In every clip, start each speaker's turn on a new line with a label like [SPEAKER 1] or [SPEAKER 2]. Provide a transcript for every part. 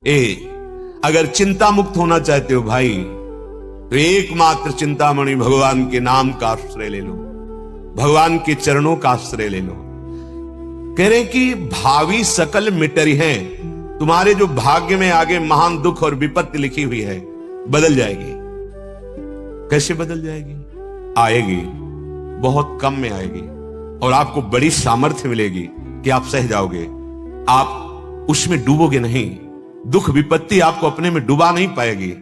[SPEAKER 1] अगर चिंता मुक्त होना चाहते हो भाई, तो एकमात्र चिंतामणि भगवान के नाम का आश्रय ले लो, भगवान के चरणों का आश्रय ले लो। कह रहे कि भावी सकल मिटरी हैं, तुम्हारे जो भाग्य में आगे महान दुख और विपत्ति लिखी हुई है बदल जाएगी। कैसे बदल जाएगी? आएगी, बहुत कम में आएगी, और आपको बड़ी सामर्थ्य मिलेगी कि आप सह जाओगे, आप उसमें डूबोगे नहीं। दुख विपत्ति आपको अपने में डुबा नहीं पाएगी।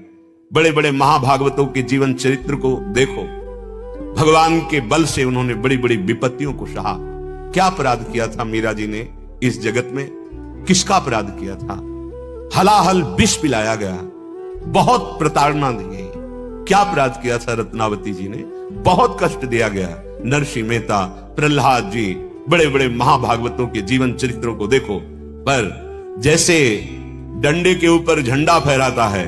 [SPEAKER 1] बड़े बड़े महाभागवतों के जीवन चरित्र को देखो, भगवान के बल से उन्होंने बड़ी बड़ी विपत्तियों को सहा। क्या अपराध किया था मीरा जी ने इस जगत में? किसका अपराध किया था? हलाहल विष पिलाया गया, बहुत प्रताड़ना दी गई। क्या अपराध किया था रत्नावती जी ने? बहुत कष्ट दिया गया। नरसिंह मेहता, प्रहलाद जी, बड़े बड़े महाभागवतों के जीवन चरित्रों को देखो। पर जैसे डंडे के ऊपर झंडा फहराता है,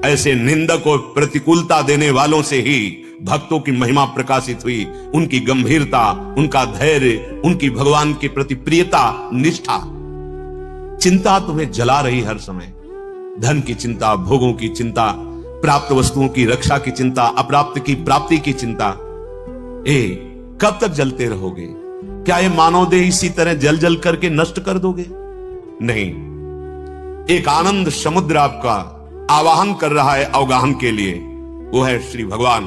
[SPEAKER 1] ऐसे निंदक और प्रतिकूलता देने वालों से ही भक्तों की महिमा प्रकाशित हुई। उनकी गंभीरता, उनका धैर्य, उनकी भगवान के प्रति प्रियता, निष्ठा। चिंता तुम्हें जला रही हर समय, धन की चिंता, भोगों की चिंता, प्राप्त वस्तुओं की रक्षा की चिंता, अप्राप्त की प्राप्ति की चिंता। कब तक जलते रहोगे? क्या ये मानव देह इसी तरह जल जल करके नष्ट कर दोगे? नहीं, एक आनंद समुद्र आपका आवाहन कर रहा है अवगाहन के लिए, वो है श्री भगवान।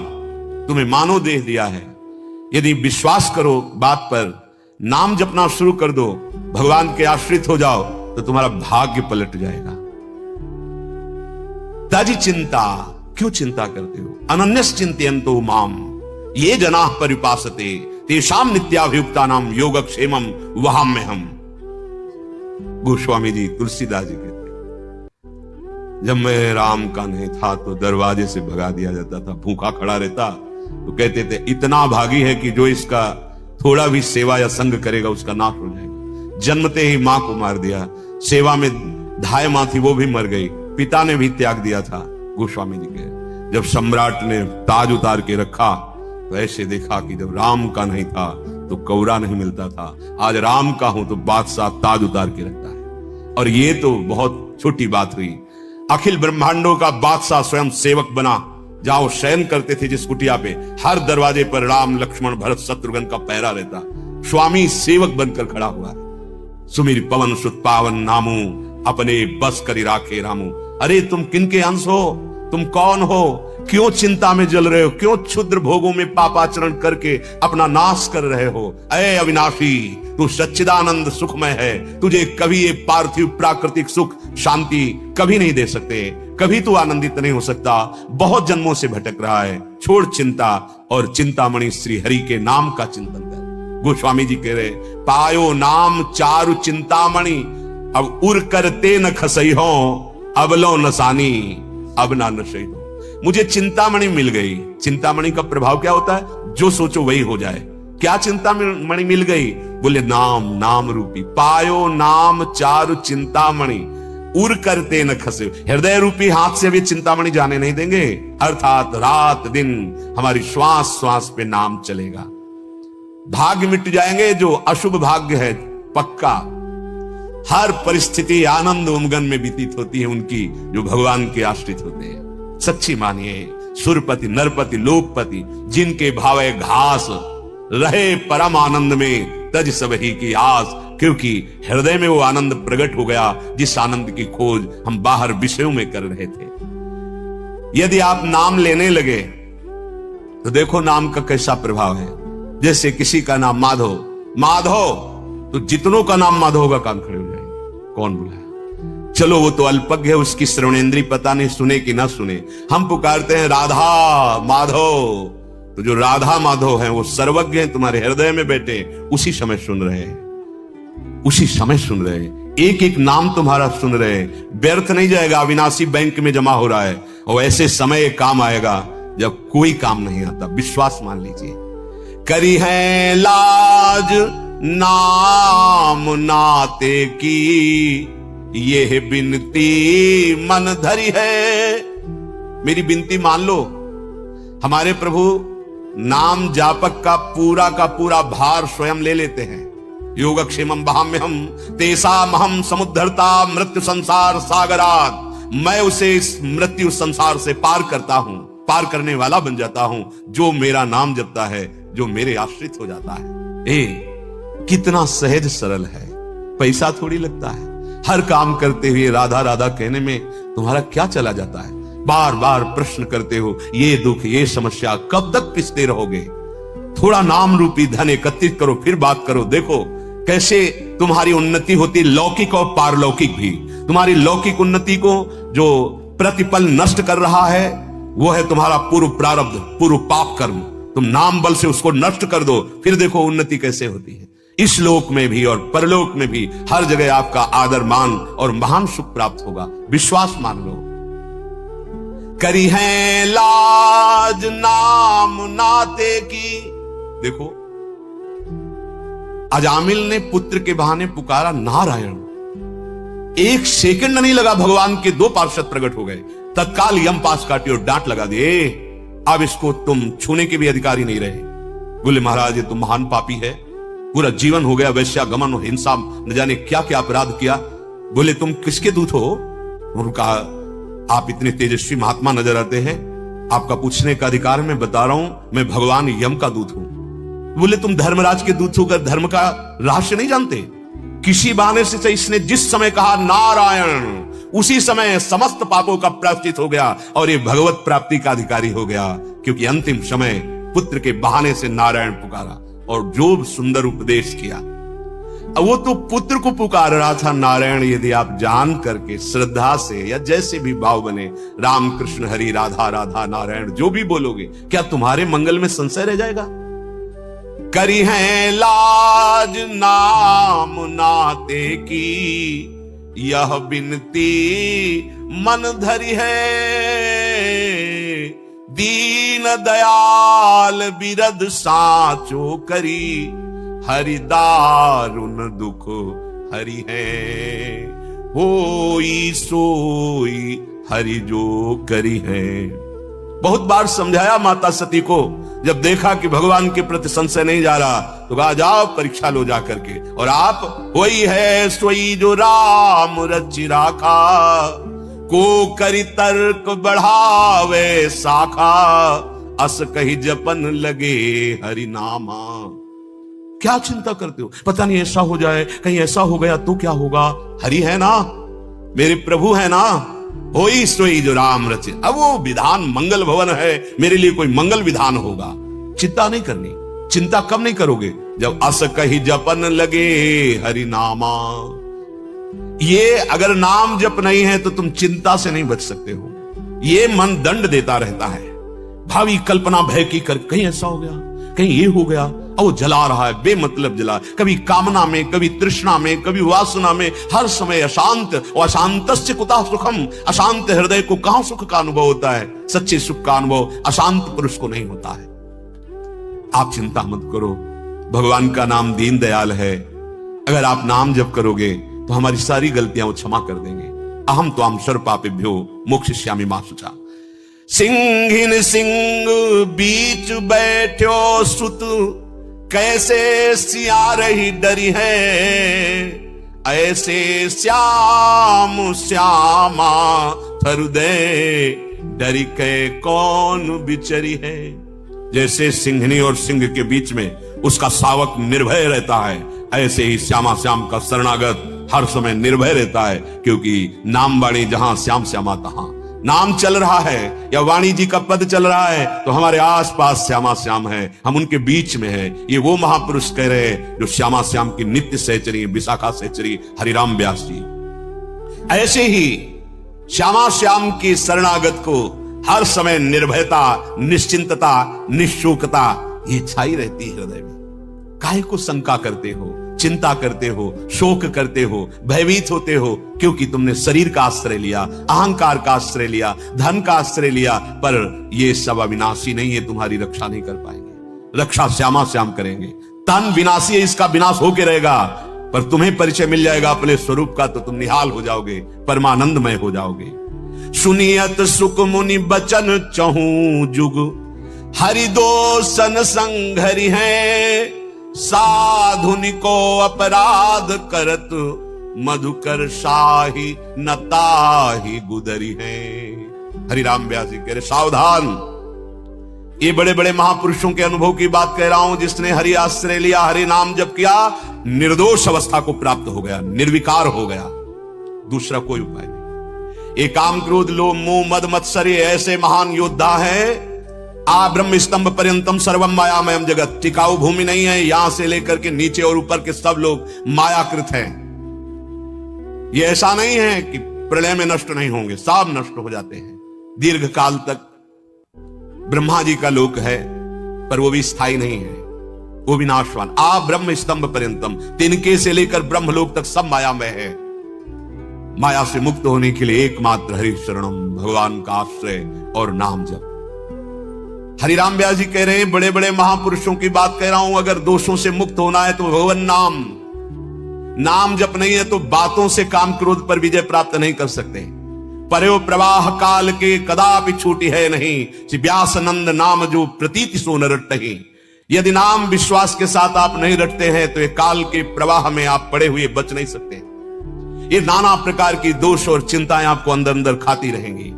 [SPEAKER 1] तुम्हें मानव देह दिया है, यदि विश्वास करो बात पर, नाम जपना शुरू कर दो, भगवान के आश्रित हो जाओ, तो तुम्हारा भाग्य पलट जाएगा। ताजी चिंता, क्यों चिंता करते हो? अनन्यस चिंतयन्तो माम ये जनाः परिपासते तेषां नित्याभियुक्तानां योगक्षेमं वहाम्यहम्। गोस्वामी जी, तुलसीदास जी कहते, जब मैं राम का नहीं था तो दरवाजे से भगा दिया जाता था, भूखा खड़ा रहता तो कहते थे इतना भागी है कि जो इसका थोड़ा भी सेवा या संग करेगा उसका नाश हो जाएगा। जन्मते ही मां को मार दिया, सेवा में धाय मां थी वो भी मर गई, पिता ने भी त्याग दिया था। गोस्वामी जी कहे, जब सम्राट ने ताज उतार के रखा तो ऐसे देखा कि जब राम का नहीं था तो कौरा नहीं मिलता था, आज राम का हूं तो बादशाह ताज उतार के रखता है। और ये तो बहुत छोटी बात हुई, अखिल ब्रह्मांडों का बादशाह स्वयं सेवक बना। जाओ शयन करते थे जिस कुटिया पे, हर दरवाजे पर राम लक्ष्मण भरत शत्रुघ्न का पहरा रहता, स्वामी सेवक बनकर खड़ा हुआ है। सुमिर पवन सुत पावन नामू अपने बस करी राखे रामू। अरे तुम किनके अंश हो? तुम कौन हो? क्यों चिंता में जल रहे हो? क्यों क्षुद्र भोगों में पापाचरण करके अपना नाश कर रहे हो? अये अविनाशी, तू सच्चिदानंद सुखमय है, तुझे कभी ये पार्थिव प्राकृतिक सुख शांति कभी नहीं दे सकते, कभी तू आनंदित नहीं हो सकता। बहुत जन्मों से भटक रहा है, छोड़ चिंता और चिंतामणि श्री हरि के नाम का चिंतन कर। गोस्वामी जी कह रहे, पायो नाम चारु चिंतामणि अब उर करते न खसई हो, अब लो नसानी अब ना नशई हो। मुझे चिंतामणि मिल गई। चिंतामणि का प्रभाव क्या होता है? जो सोचो वही हो जाए। क्या चिंतामणि मिल गई? बोले नाम, नाम रूपी। पायो नाम चारु चिंतामणि उर करते न खसे। हृदय रूपी हाथ से भी चिंतामणि जाने नहीं देंगे, अर्थात रात दिन हमारी श्वास श्वास पे नाम चलेगा। भाग्य मिट जाएंगे, जो अशुभ भाग्य है पक्का। हर परिस्थिति आनंद उमगन में व्यतीत होती है उनकी जो भगवान के आश्रित होते हैं। सच्ची मानिए, सुरपति नरपति लोकपति जिनके भावे घास रहे परम आनंद में तज सब ही की आस, क्योंकि हृदय में वो आनंद प्रकट हो गया जिस आनंद की खोज हम बाहर विषयों में कर रहे थे। यदि आप नाम लेने लगे तो देखो नाम का कैसा प्रभाव है। जैसे किसी का नाम माधव, माधव तो जितनों का नाम माधव होगा कान खड़े हो जाएंगे। कौन बुलाया? चलो वो तो अल्पज्ञ है, उसकी श्रवणेंद्री पता नहीं सुने कि ना सुने। हम पुकारते हैं राधा माधव, तो जो राधा माधव हैं वो सर्वज्ञ हैं, तुम्हारे हृदय में बैठे उसी समय सुन रहे हैं, उसी समय सुन रहे हैं, एक एक नाम तुम्हारा सुन रहे हैं। व्यर्थ नहीं जाएगा, अविनाशी बैंक में जमा हो रहा है। और ऐसे समय काम आएगा जब कोई काम नहीं आता, विश्वास मान लीजिए। करी है लाज नाम नाते की, ये बिनती मन धरी है। मेरी बिनती मान लो। हमारे प्रभु नाम जापक का पूरा भार स्वयं ले लेते हैं, योगक्षेमं वहाम्यहम तेषामहं समुद्धरता मृत्यु संसार सागरात। मैं उसे इस मृत्यु संसार से पार करता हूं, पार करने वाला बन जाता हूं जो मेरा नाम जपता है, जो मेरे आश्रित हो जाता है। कितना सहज सरल है, पैसा थोड़ी लगता है। हर काम करते हुए राधा राधा कहने में तुम्हारा क्या चला जाता है? बार बार प्रश्न करते हो, ये दुख ये समस्या कब तक पिसते रहोगे? थोड़ा नाम रूपी धन एकत्रित करो, फिर बात करो। देखो कैसे तुम्हारी उन्नति होती, लौकिक और पारलौकिक भी। तुम्हारी लौकिक उन्नति को जो प्रतिपल नष्ट कर रहा है वो है तुम्हारा पूर्व प्रारब्ध, पूर्व पाप कर्म। तुम नाम बल से उसको नष्ट कर दो, फिर देखो उन्नति कैसे होती है। इस लोक में भी और परलोक में भी हर जगह आपका आदर मान और महान सुख प्राप्त होगा, विश्वास मान लो। करी है लाज नाम नाते की। देखो अजामिल ने पुत्र के बहाने पुकारा नारायण। एक सेकंड नहीं लगा, भगवान के दो पार्षद प्रकट हो गए, तत्काल यम पास काटी और डांट लगा दिए, अब इसको तुम छूने के भी अधिकारी नहीं रहे। बोले महाराज ये तुम महान पापी है, पूरा जीवन हो गया वैश्यागमन और हिंसा, न जाने क्या क्या अपराध किया। बोले तुम किसके दूत हो? उन्होंने कहा आप इतने तेजस्वी महात्मा नजर आते हैं, आपका पूछने का अधिकार मैं बता रहा हूं, मैं भगवान यम का दूत हूं। बोले तुम धर्मराज के दूत होकर धर्म का रहस्य नहीं जानते? किसी बहाने से इसने जिस समय कहा नारायण, उसी समय समस्त पापों का प्रायश्चित हो गया और ये भगवत प्राप्ति का अधिकारी हो गया, क्योंकि अंतिम समय पुत्र के बहाने से नारायण पुकारा और जो सुंदर उपदेश किया। अब वो तो पुत्र को पुकार रहा था नारायण। यदि आप जान करके श्रद्धा से या जैसे भी भाव बने, राम कृष्ण हरि राधा राधा नारायण जो भी बोलोगे, क्या तुम्हारे मंगल में संशय रह जाएगा? करी है लाज नाम नाते की, यह बिनती मन धरी है, दीन दयाल बिरद साचो करी, हरि दारुण दुख हरि है, होई सोई हरि जो करी है। बहुत बार समझाया माता सती को, जब देखा कि भगवान के प्रति संशय नहीं जा रहा तो कहा जाओ परीक्षा लो जा करके, और आप वही है सोई जो राम रचि राखा, को करी तर्क बढ़ावे शाखा, अस कही जपन लगे हरि नामा। क्या चिंता करते हो? पता नहीं ऐसा हो जाए, कहीं ऐसा हो गया तो क्या होगा? हरि है ना, मेरे प्रभु है ना, होई सोई जो राम रचे। अब वो विधान मंगल भवन है, मेरे लिए कोई मंगल विधान होगा। चिंता नहीं करनी। चिंता कब नहीं करोगे? जब अस कही जपन लगे हरि नामा। ये अगर नाम जप नहीं है तो तुम चिंता से नहीं बच सकते हो। ये मन दंड देता रहता है, भावी कल्पना भय की कर, कहीं ऐसा हो गया, कहीं ये हो गया, और वो जला रहा है, बेमतलब जला, कभी कामना में, कभी तृष्णा में, कभी वासना में, हर समय अशांत। और अशांतस्य कुतः सुखम, अशांत हृदय को कहां सुख का अनुभव होता है? सच्चे सुख का अनुभव अशांत पुरुष को नहीं होता है। आप चिंता मत करो, भगवान का नाम दीन दयाल है। अगर आप नाम जप करोगे तो हमारी सारी गलतियां वो क्षमा कर देंगे। अहम तो हम सर्व पापेभ्यो मोक्षयिष्यामि मा शुचा। सिंहिन सिंह बीच बैठो सुत, कैसे सिया रही डरी है, ऐसे श्याम श्यामा हृदय डरी के कौन बिचरी है। जैसे सिंहनी और सिंह के बीच में उसका शावक निर्भय रहता है, ऐसे ही श्यामा श्याम का शरणागत हर समय निर्भय रहता है, क्योंकि नाम वाणी जहां श्याम श्यामा तहां। नाम चल रहा है या वाणी जी का पद चल रहा है तो हमारे आसपास श्यामा श्याम है, हम उनके बीच में है। ये वो महापुरुष कह रहे हैं जो श्यामा श्याम की नित्य सहचरी, विशाखा सहचरी हरिराम व्यास जी। ऐसे ही श्यामा श्याम की शरणागत को हर समय निर्भयता, निश्चिंतता, निशोकता ये छाई रहती है हृदय में। काहे को शंका करते हो, चिंता करते हो, शोक करते हो, भयभीत होते हो? क्योंकि तुमने शरीर का आश्रय लिया, अहंकार का आश्रय लिया, धन का आश्रय लिया। पर ये सब अविनाशी नहीं है, तुम्हारी रक्षा नहीं कर पाएंगे। रक्षा श्यामा श्याम करेंगे। तन विनाशी है, इसका विनाश होके रहेगा, पर तुम्हें परिचय मिल जाएगा अपने स्वरूप का तो तुम निहाल हो जाओगे, परमानंदमय हो जाओगे। सुनियत सुख मुनि बचन चहूं जुग, हरि दो सन संघरि है, साधुनिको अपराध करत, मधुकर शाही नताही गुदरी है। हरिराम व्यास जी कह रहे सावधान, ये बड़े बड़े महापुरुषों के अनुभव की बात कह रहा हूं। जिसने हरि आश्रय लिया, हरि नाम जप किया, निर्दोष अवस्था को प्राप्त हो गया, निर्विकार हो गया। दूसरा कोई उपाय नहीं। ये काम क्रोध लोभ मोह मद मत्सर्य ऐसे महान योद्धा है। आ ब्रह्म स्तंभ पर्यंतम सर्वम मायामयम जगत, टिकाऊ भूमि नहीं है। यहां से लेकर के नीचे और ऊपर के सब लोग मायाकृत हैं। ये ऐसा नहीं है कि प्रलय में नष्ट नहीं होंगे, सब नष्ट हो जाते हैं। दीर्घ काल तक ब्रह्मा जी का लोक है, पर वो भी स्थायी नहीं है, वो विनाशवान। आ ब्रह्म स्तंभ पर्यंतम, तिनके से लेकर ब्रह्मलोक तक सब मायामय है। माया से मुक्त होने के लिए एकमात्र हरि शरणम, भगवान का आश्रय और नाम जप। हरिराम व्यास जी कह रहे हैं बड़े बड़े महापुरुषों की बात कह रहा हूं। अगर दोषों से मुक्त होना है तो भगवान नाम जप नहीं है तो बातों से काम क्रोध पर विजय प्राप्त नहीं कर सकते। परयो प्रवाह काल के कदापि छूटी है नहीं, व्यास नंद नाम जो प्रतीति सो न रटहि। यदि नाम विश्वास के साथ आप नहीं रटते हैं तो ये काल के प्रवाह में आप पड़े हुए बच नहीं सकते। ये नाना प्रकार की दोष और चिंताएं आपको अंदर अंदर खाती रहेंगी।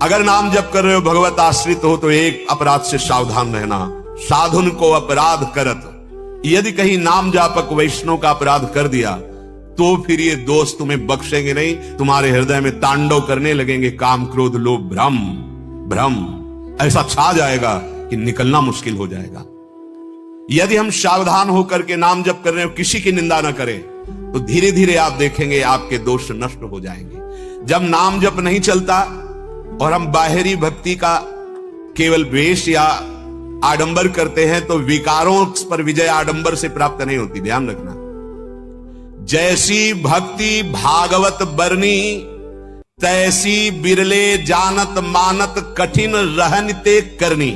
[SPEAKER 1] अगर नाम जप कर रहे हो, भगवत आश्रित हो, तो एक अपराध से सावधान रहना, साधुन को अपराध करत। यदि कहीं नाम जापक वैष्णव का अपराध कर दिया तो फिर ये दोस्त तुम्हें बख्शेंगे नहीं, तुम्हारे हृदय में तांडव करने लगेंगे काम क्रोध लोभ भ्रम ऐसा छा जाएगा कि निकलना मुश्किल हो जाएगा। यदि हम सावधान होकर के नाम जप कर रहे हो, किसी की निंदा ना करें, तो धीरे धीरे आप देखेंगे आपके दोष नष्ट हो जाएंगे। जब नाम जप नहीं चलता और हम बाहरी भक्ति का केवल वेश या आडंबर करते हैं तो विकारों पर विजय आडंबर से प्राप्त नहीं होती, ध्यान रखना। जैसी भक्ति भागवत बरनी, तैसी बिरले जानत मानत कठिन रहन ते करनी।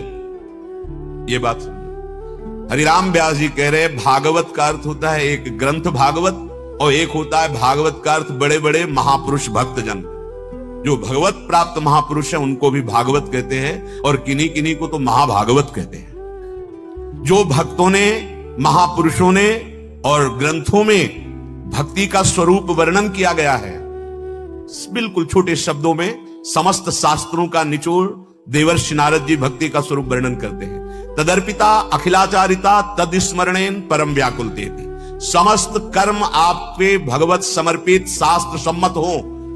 [SPEAKER 1] ये बात समझो। हरिराम व्यास जी कह रहे भागवत का अर्थ होता है एक ग्रंथ भागवत, और एक होता है भागवत का अर्थ बड़े बड़े महापुरुष भक्तजन। जो भगवत प्राप्त महापुरुष है उनको भी भागवत कहते हैं, और किन्हीं किन्हीं को तो महाभागवत कहते हैं। जो भक्तों ने, महापुरुषों ने और ग्रंथों में भक्ति का स्वरूप वर्णन किया गया है, बिल्कुल छोटे शब्दों में समस्त शास्त्रों का निचोड़ देवर्षि नारद जी भक्ति का स्वरूप वर्णन करते हैं। तदर्पिता अखिलाचारिता तद स्मरणेन परम व्याकुलतेति। समस्त कर्म आपके भगवत समर्पित शास्त्र सम्मत हो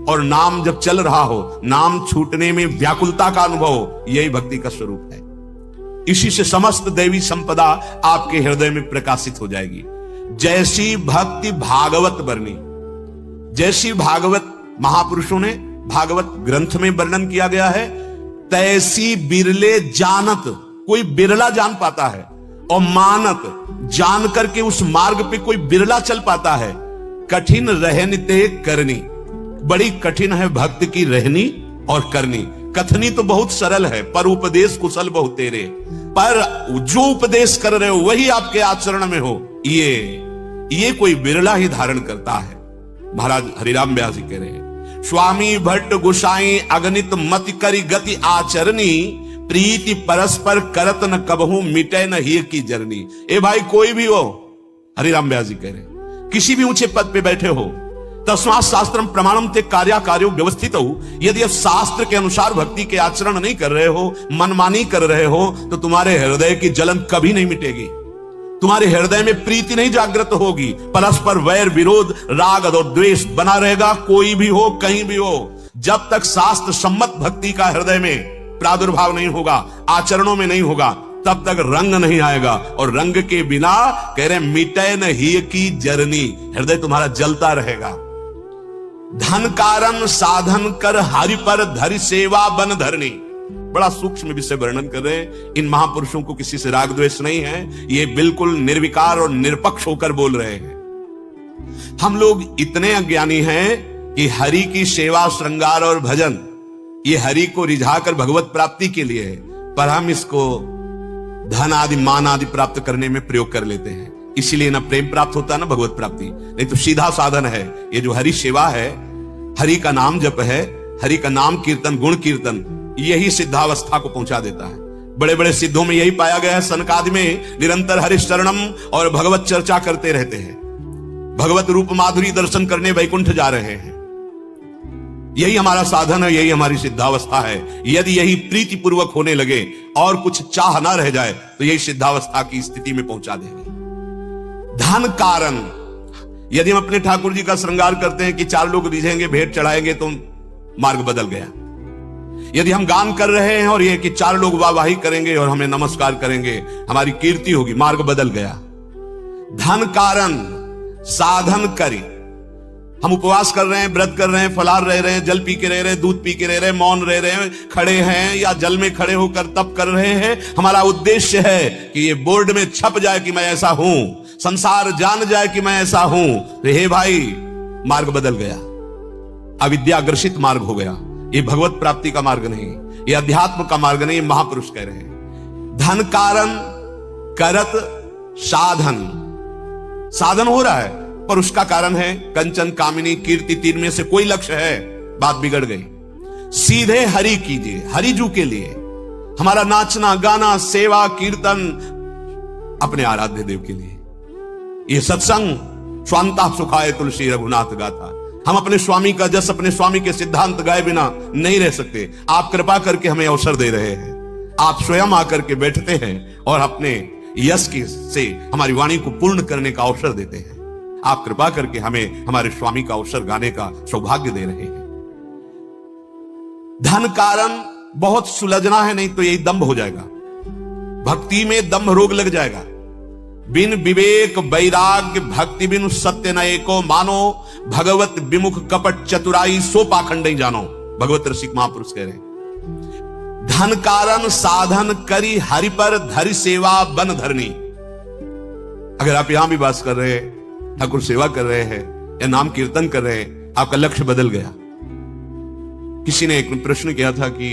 [SPEAKER 1] और नाम जब चल रहा हो, नाम छूटने में व्याकुलता का अनुभव हो, यही भक्ति का स्वरूप है। इसी से समस्त दैवी संपदा आपके हृदय में प्रकाशित हो जाएगी। जैसी भक्ति भागवत बरनी, जैसी भागवत महापुरुषों ने भागवत ग्रंथ में वर्णन किया गया है, तैसी बिरले जानत, कोई बिरला जान पाता है, और मानत, जान करके उस मार्ग पे कोई बिरला चल पाता है। कठिन रहनिते करनी, बड़ी कठिन है भक्त की रहनी और करनी। कथनी तो बहुत सरल है, पर उपदेश कुशल बहुत तेरे। पर जो उपदेश कर रहे हो वही आपके आचरण में हो, ये कोई बिरला ही धारण करता है। महाराज हरिराम व्यास जी कह रहे हैं, स्वामी भट्ट गोसाई अगणित मति करी गति आचरणी, प्रीति परस्पर करत न कबहू मिटे न ही की जरनी। ए भाई कोई भी हो, हरिराम व्यास जी कह रहे हैं, किसी भी ऊंचे पद पे बैठे हो, तस्मात् शास्त्रम प्रमाणम ते कार्यो व्यवस्थित हो। यदि आप शास्त्र के अनुसार भक्ति के आचरण नहीं कर रहे हो, मनमानी कर रहे हो, तो तुम्हारे हृदय की जलन कभी नहीं मिटेगी, तुम्हारे हृदय में प्रीति नहीं जागृत होगी, परस्पर वैर विरोध राग और द्वेष बना रहेगा। कोई भी हो, कहीं भी हो, जब तक शास्त्र सम्मत भक्ति का हृदय में प्रादुर्भाव नहीं होगा, आचरणों में नहीं होगा, तब तक रंग नहीं आएगा। और रंग के बिना कह रहे मिटे न ही की जरनी, हृदय तुम्हारा जलता रहेगा। धन कारण साधन कर हरि पर धरि सेवा बन धरनी, बड़ा सूक्ष्म विषय वर्णन कर रहे हैं। इन महापुरुषों को किसी से राग द्वेष नहीं है, ये बिल्कुल निर्विकार और निरपक्ष होकर बोल रहे हैं। हम लोग इतने अज्ञानी हैं कि हरि की सेवा श्रृंगार और भजन ये हरि को रिझाकर भगवत प्राप्ति के लिए है, पर हम इसको धन आदि मान आदि प्राप्त करने में प्रयोग कर लेते हैं। इसीलिए ना प्रेम प्राप्त होता है ना भगवत प्राप्ति, नहीं तो सीधा साधन है ये जो हरि सेवा है, हरि का नाम जप है, हरि का नाम कीर्तन गुण कीर्तन, यही सिद्धावस्था को पहुंचा देता है। बड़े बड़े सिद्धों में यही पाया गया है। सनकादि में निरंतर हरिशरणम और भगवत चर्चा करते रहते हैं, भगवत रूप माधुरी दर्शन करने वैकुंठ जा रहे हैं। यही हमारा साधन है, यही हमारी सिद्धावस्था है। यदि यही प्रीति पूर्वक होने लगे और कुछ चाह ना रह जाए तो यही सिद्धावस्था की स्थिति में पहुंचा देगी। धन कारण, यदि हम अपने ठाकुर जी का श्रृंगार करते हैं कि 4 लोग रिझेंगे, भेंट चढ़ाएंगे तो मार्ग बदल गया। यदि हम गान कर रहे हैं और यह कि 4 लोग वाहवाही करेंगे और हमें नमस्कार करेंगे, हमारी कीर्ति होगी, मार्ग बदल गया। धन कारण साधन करी, हम उपवास कर रहे हैं, व्रत कर रहे हैं, फलाहार रह रहे हैं, जल पी के रह रहे हैं, दूध पी के रह रहे हैं, मौन रह रहे हैं, खड़े हैं या जल में खड़े होकर तप कर रहे हैं। हमारा उद्देश्य है कि ये बोर्ड में छप जाए कि मैं ऐसा हूं, संसार जान जाए कि मैं ऐसा हूं। तो हे भाई, मार्ग बदल गया, अविद्याग्रसित मार्ग हो गया। ये भगवत प्राप्ति का मार्ग नहीं, ये अध्यात्म का मार्ग नहीं, महापुरुष कह रहे हैं। धन कारण करत साधन, साधन हो रहा है पर उसका कारण है कंचन कामिनी कीर्ति, 3 में से कोई लक्ष्य है, बात बिगड़ गई। सीधे हरि कीजिए, हरिजू के लिए हमारा नाचना गाना सेवा कीर्तन अपने आराध्य देव के लिए। ये सत्संग स्वांता सुखाए तुलसी रघुनाथ गाथा, हम अपने स्वामी का जस, अपने स्वामी के सिद्धांत गाए बिना नहीं रह सकते। आप कृपा करके हमें अवसर दे रहे हैं, आप स्वयं आकर के बैठते हैं और अपने यश की से हमारी वाणी को पूर्ण करने का अवसर देते हैं। आप कृपा करके हमें हमारे स्वामी का अवसर गाने का सौभाग्य दे रहे हैं। धन कारण बहुत सुलझना है, नहीं तो यही दंभ हो जाएगा, भक्ति में दंभ रोग लग जाएगा। बिन विवेक वैराग्य भक्ति बिनु सत्य न एको, मानो भगवत विमुख कपट चतुराई सो पाखंड नहीं जानो, भगवत रसिक महापुरुष कह रहे हैं। धन कारण साधन करी हरि पर धरि सेवा बन धरनी। अगर आप यहां भी वास कर रहे हैं, ठाकुर सेवा कर रहे हैं या नाम कीर्तन कर रहे हैं, आपका लक्ष्य बदल गया। किसी ने एक प्रश्न किया था कि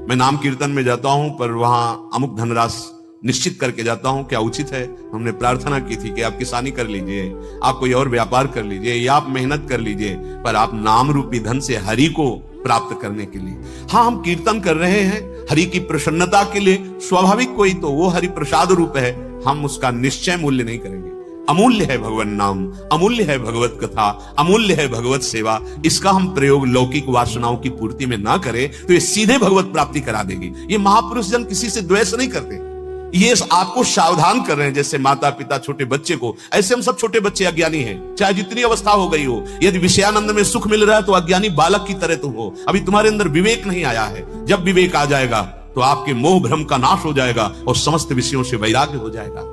[SPEAKER 1] मैं नाम कीर्तन में जाता हूं पर वहां अमुक धनराशि निश्चित करके जाता हूं, क्या उचित है? हमने प्रार्थना की थी कि आप किसानी कर लीजिए, आप कोई और व्यापार कर लीजिए या आप मेहनत कर लीजिए, पर आप नाम रूपी धन से हरि को प्राप्त करने के लिए। हाँ, हम कीर्तन कर रहे हैं हरि की प्रसन्नता के लिए, स्वाभाविक कोई तो वो हरि प्रसाद रूप है, हम उसका निश्चय मूल्य नहीं करेंगे। अमूल्य है भगवान नाम, अमूल्य है भगवत कथा, अमूल्य है भगवत सेवा। इसका हम प्रयोग लौकिक वासनाओं की पूर्ति में ना करें तो ये सीधे भगवत प्राप्ति करा देगी। ये महापुरुष जन किसी से द्वेष नहीं करते, ये आपको सावधान कर रहे हैं। जैसे माता पिता छोटे बच्चे को, ऐसे हम सब छोटे बच्चे अज्ञानी हैं, चाहे जितनी अवस्था हो गई हो। यदि विषयानंद में सुख मिल रहा है तो अज्ञानी बालक की तरह तुम हो, अभी तुम्हारे अंदर विवेक नहीं आया है। जब विवेक आ जाएगा तो आपके मोह भ्रम का नाश हो जाएगा और समस्त विषयों से वैराग्य हो जाएगा।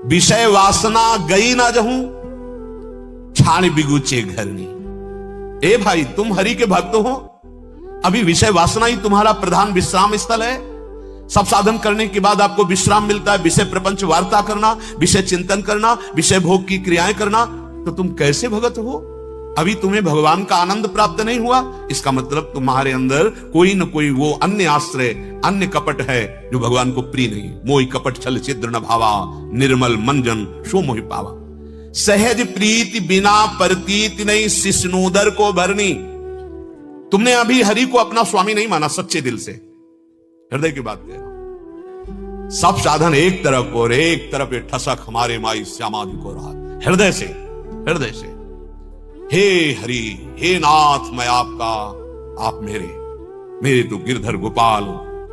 [SPEAKER 1] विषय वासना गई ना जहूं छाण बिगुचे घरनी। ए भाई, तुम हरि के भक्त हो, अभी विषय वासना ही तुम्हारा प्रधान विश्राम स्थल है। सब साधन करने के बाद आपको विश्राम मिलता है विषय प्रपंच वार्ता करना, विषय चिंतन करना, विषय भोग की क्रियाएं करना, तो तुम कैसे भगत हो? अभी तुम्हें भगवान का आनंद प्राप्त नहीं हुआ, इसका मतलब तुम्हारे अंदर कोई न कोई वो अन्य आश्रय, अन्य कपट है जो भगवान को प्रिय नहीं। मोहि कपट छल छिद्र न भावा, निर्मल मंजन सो मोहि पावा। सहज प्रीति बिना प्रतीति नहीं, शिष्णोदर को भरनी। तुमने अभी हरि को अपना स्वामी नहीं माना सच्चे दिल से, हृदय की बात कह रहा हूं। सब साधन एक तरफ और एक तरफ ये ठसक हमारे माई श्यामा जी को रहा, हृदय से, हृदय से। हे हरि, हे नाथ, मैं आपका, आप मेरे तो गिरधर गोपाल,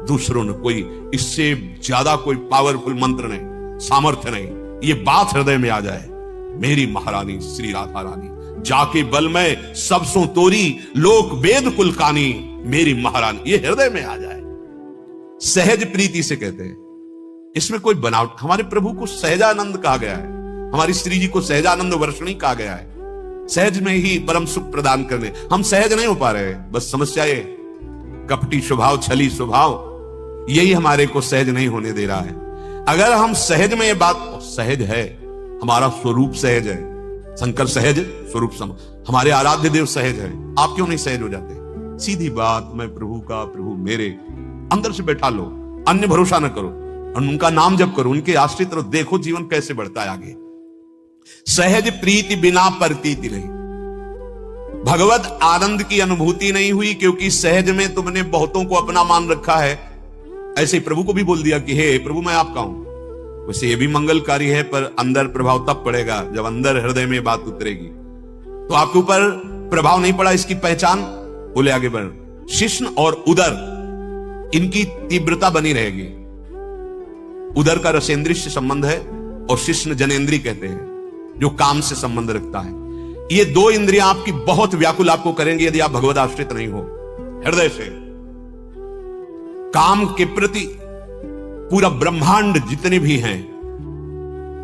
[SPEAKER 1] दूसरों ने कोई इससे ज्यादा कोई पावरफुल मंत्र नहीं, सामर्थ्य नहीं। ये बात हृदय में आ जाए, मेरी महारानी श्री राधा रानी, जाके बल में सब सो तोरी, लोक वेद कुलकानी, मेरी महारानी, ये हृदय में आ जाए। सहज प्रीति से कहते हैं, इसमें कोई बनावट। हमारे प्रभु को सहजानंद कहा गया है, हमारी श्री जी को सहजानंद वर्षणी कहा गया है। सहज में ही परम सुख प्रदान करने, हम सहज नहीं हो पा रहे, बस समस्या ये कपटी स्वभाव, छली स्वभाव, यही हमारे को सहज नहीं होने दे रहा है। अगर हम सहज में ये बात, सहज है, हमारा स्वरूप सहज है, शंकर सहज स्वरूप हमारे आराध्य देव सहज है, आप क्यों नहीं सहज हो जाते? सीधी बात, मैं प्रभु का, प्रभु मेरे, अंदर से बैठा लो, अन्य भरोसा न करो और उनका नाम जप करो, उनके आश्रित रहो, देखो जीवन कैसे बढ़ता है आगे। सहज प्रीति बिना प्रतीति नहीं, भगवत आनंद की अनुभूति नहीं हुई, क्योंकि सहज में तुमने बहुतों को अपना मान रखा है, ऐसे ही प्रभु को भी बोल दिया कि हे प्रभु मैं आपका हूं। वैसे ये भी मंगलकारी है, पर अंदर प्रभाव तब पड़ेगा जब अंदर हृदय में बात उतरेगी। तो आपके ऊपर प्रभाव नहीं पड़ा, इसकी पहचान, बोले आगे बढ़, शिश्न और उदर इनकी तीव्रता बनी रहेगी। उदर का रसेंद्रिय से संबंध है और शिश्न जनेन्द्रीय कहते हैं, जो काम से संबंध रखता है। ये दो इंद्रियां आपकी बहुत व्याकुल आपको करेंगे यदि आप भगवद आश्रित नहीं हो हृदय से। काम के प्रति पूरा ब्रह्मांड जितने भी हैं,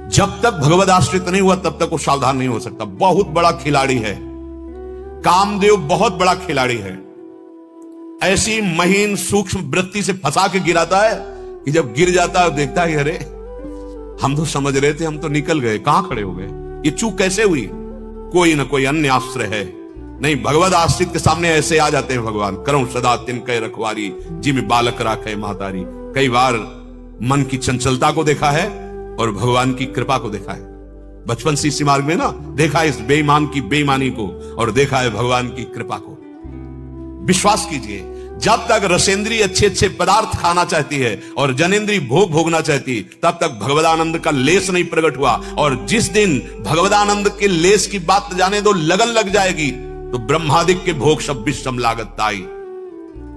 [SPEAKER 1] जब तक भगवद आश्रित नहीं हुआ तब तक वो सावधान नहीं हो सकता। बहुत बड़ा खिलाड़ी है कामदेव, बहुत बड़ा खिलाड़ी है। ऐसी महीन सूक्ष्म वृत्ति से फंसा के गिराता है कि जब गिर जाता है देखता है अरे हम तो समझ रहे थे, हम तो निकल गए, कहां खड़े हो गए, ये चूक कैसे हुई। कोई ना कोई अन्य आश्रय है। नहीं, भगवद आश्रित के सामने ऐसे आ जाते हैं भगवान। करो सदा तिनके रखवारी, जिम बालक राखे महतारी। कई बार मन की चंचलता को देखा है और भगवान की कृपा को देखा है। बचपन से इसी मार्ग में ना देखा है इस बेईमान की बेईमानी को और देखा है भगवान की कृपा को। विश्वास कीजिए, जब तक रसेंद्री अच्छे अच्छे पदार्थ खाना चाहती है और जनेन्द्री भोग भोगना चाहती, तब तक भगवदानंद का लेस नहीं प्रकट हुआ। और जिस दिन भगवदानंद के लेस की बात जाने दो लगन लग जाएगी, तो ब्रह्मादिक के भोग सब विषम लागत ताई।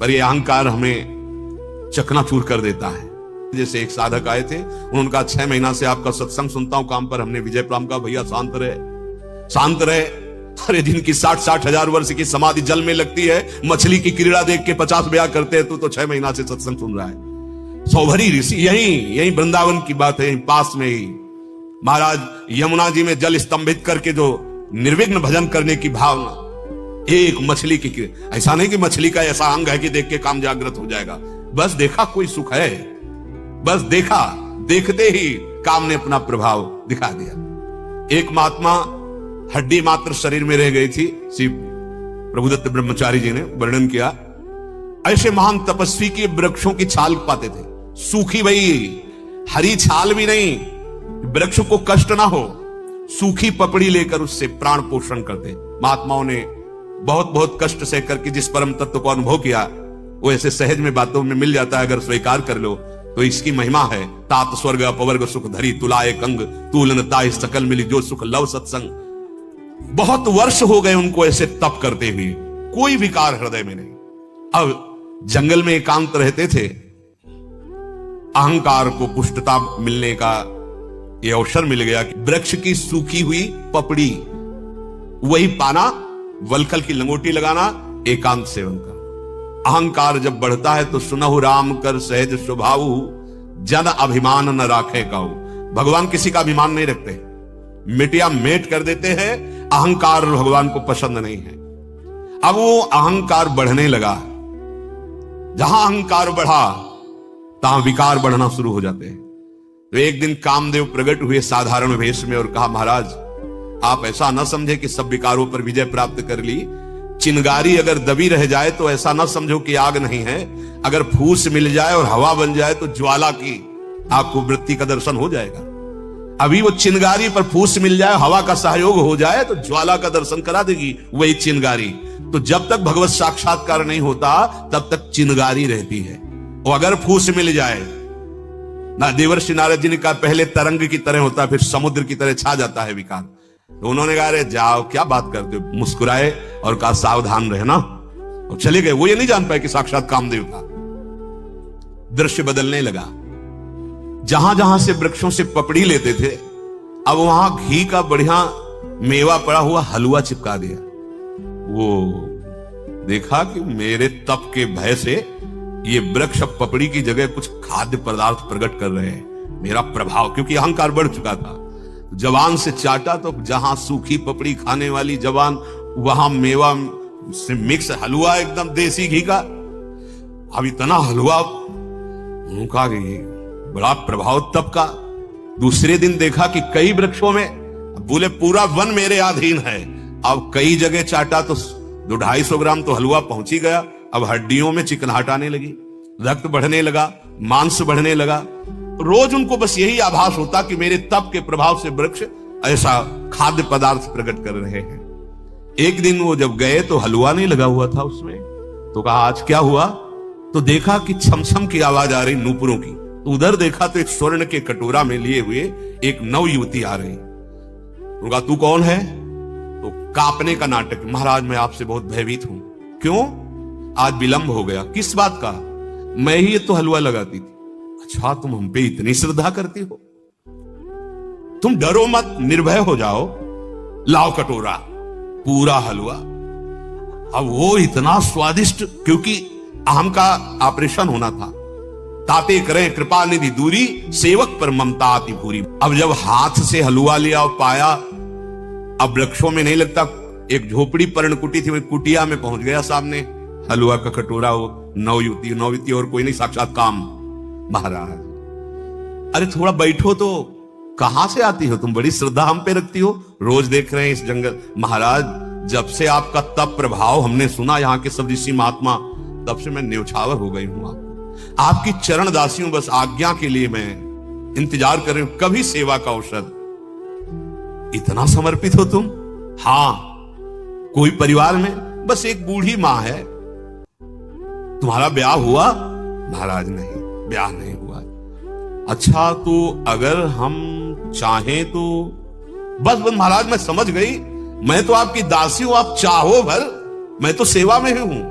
[SPEAKER 1] पर यह अहंकार हमें चकनाचूर कर देता है। जैसे एक साधक आए थे, उनका 6 महीना से आपका सत्संग सुनता हूं काम पर। हमने विजय प्राम का भैया शांत रहे, शांत रहे। अरे जिनकी 60-60 हजार वर्ष की समाधि जल में लगती है, मछली की क्रीड़ा देख के 50 ब्याह करते हैं, तो 6 महीना से सत्संग सुन रहा है। सौभरी ऋषि यही वृंदावन की बात है, यही पास में ही महाराज यमुना जी में जल स्तंभित करके जो निर्विघ्न भजन करने की भावना, एक मछली की, ऐसा नहीं कि मछली का ऐसा अंग है कि देख के काम जागृत हो जाएगा। बस देखा कोई सुख है, बस देखा, देखते ही काम ने अपना प्रभाव दिखा दिया। एक महात्मा हड्डी मात्र शरीर में रह गई थी, श्री प्रभुदत्त ब्रह्मचारी जी ने वर्णन किया। ऐसे महान तपस्वी के वृक्षों की छाल पाते थे, सूखी भई, हरी छाल भी नहीं, वृक्ष को कष्ट ना हो, सूखी पपड़ी लेकर उससे प्राण पोषण करते। महात्माओं ने बहुत बहुत कष्ट सह करके जिस परम तत्व को अनुभव किया, वो ऐसे सहज में बातों में मिल जाता है। अगर स्वीकार कर लो तो इसकी महिमा है। तात स्वर्ग अपवर्ग सुख धरी, तुलाए कंग तूलन ताय सकल मिली, जो सुख लव सत्संग। बहुत वर्ष हो गए उनको ऐसे तप करते हुए, कोई विकार हृदय में नहीं। अब जंगल में एकांत रहते थे, अहंकार को पुष्टता मिलने का यह अवसर मिल गया कि वृक्ष की सूखी हुई पपड़ी वही पाना, वलखल की लंगोटी लगाना, एकांत सेवन करना। अहंकार जब बढ़ता है तो सुनहु राम कर सहज स्वभाव, जन अभिमान न राखे काऊ। भगवान किसी का अभिमान नहीं रखते, मिटिया मेट कर देते हैं। अहंकार भगवान को पसंद नहीं है। अब वो अहंकार बढ़ने लगा, जहां अहंकार बढ़ा तहां विकार बढ़ना शुरू हो जाते हैं। तो एक दिन कामदेव प्रकट हुए साधारण वेश में और कहा, महाराज आप ऐसा न समझे कि सब विकारों पर विजय प्राप्त कर ली। चिंगारी अगर दबी रह जाए तो ऐसा न समझो कि आग नहीं है। अगर फूस मिल जाए और हवा बन जाए तो ज्वाला की आपको वृत्ति का दर्शन हो जाएगा। अभी वो चिंगारी पर फूस मिल जाए, हवा का सहयोग हो जाए तो ज्वाला का दर्शन करा देगी वही चिंगारी। तो जब तक भगवत साक्षात्कार नहीं होता तब तक चिंगारी रहती है। और अगर फूस मिल जाए ना, देवर्षि नारद जी ने कहा पहले तरंग की तरह होता, फिर समुद्र की तरह छा जाता है विकार। तो उन्होंने कहा अरे जाओ क्या बात करते हो, मुस्कुराए और कहा सावधान रहना, और चले गए। वो ये नहीं जान पाए कि साक्षात कामदेव था। दृश्य बदलने लगा, जहां जहां से वृक्षों से पपड़ी लेते थे, अब वहां घी का बढ़िया मेवा पड़ा हुआ हलवा चिपका दिया। वो देखा कि मेरे तप के भय से ये वृक्ष पपड़ी की जगह कुछ खाद्य पदार्थ प्रकट कर रहे हैं। मेरा प्रभाव, क्योंकि अहंकार बढ़ चुका था, जवान से चाटा तो जहां सूखी पपड़ी खाने वाली जवान, वहां मेवा से मिक्स हलवा एकदम देसी घी का। अब इतना हलवा, उनका बड़ा प्रभाव तप का। दूसरे दिन देखा कि कई वृक्षों में, बोले पूरा वन मेरे अधीन है। अब कई जगह चाटा तो 200-250 ग्राम तो हलवा पहुंच ही गया। अब हड्डियों में चिकनाहट आने लगी, रक्त बढ़ने लगा, मांस बढ़ने लगा। रोज उनको बस यही आभास होता कि मेरे तप के प्रभाव से वृक्ष ऐसा खाद्य पदार्थ प्रकट कर रहे हैं। एक दिन वो जब गए तो हलवा नहीं लगा हुआ था उसमें। तो कहा आज क्या हुआ? तो देखा कि छमछम की आवाज आ रही नूपुरों की। तो उधर देखा तो एक स्वर्ण के कटोरा में लिए हुए एक नव युवती आ रही। उनका तू कौन है? तो कांपने का नाटक, महाराज मैं आपसे बहुत भयभीत हूं। क्यों? आज विलंब हो गया। किस बात का? मैं ही तो हलवा लगाती थी। अच्छा, तुम हम पे इतनी श्रद्धा करती हो? तुम डरो मत, निर्भय हो जाओ, लाओ कटोरा, पूरा हलवा। अब वो इतना स्वादिष्ट, क्योंकि अहम का ऑपरेशन होना था। ताते करें कृपा निधि दूरी, सेवक पर ममता आती पूरी। अब जब हाथ से हलवा लिया और पाया, अब वृक्षों में नहीं लगता, एक झोपड़ी पर्णकुटी थी, वही कुटिया में पहुंच गया सामने हलवा का कटोरा। वो नौयुवती और कोई नहीं, साक्षात काम महाराज। अरे थोड़ा बैठो तो। कहां से आती हो तुम? बड़ी श्रद्धा हम पे रखती हो, रोज देख रहे हैं इस जंगल। महाराज जब से आपका तप प्रभाव हमने सुना यहाँ के सब ऋषि महात्मा, तब से मैं न्यौछावर हो गई हूं। आपकी चरण दासी हूं, बस आज्ञा के लिए मैं इंतजार कर रही हूं, कभी सेवा का अवसर। इतना समर्पित हो तुम? हां। कोई परिवार में बस एक बूढ़ी मां है। तुम्हारा ब्याह हुआ? महाराज नहीं, ब्याह नहीं हुआ। अच्छा, तो अगर हम चाहें तो? बस महाराज मैं समझ गई, मैं तो आपकी दासी हूं, आप चाहो भर, मैं तो सेवा में ही हूं।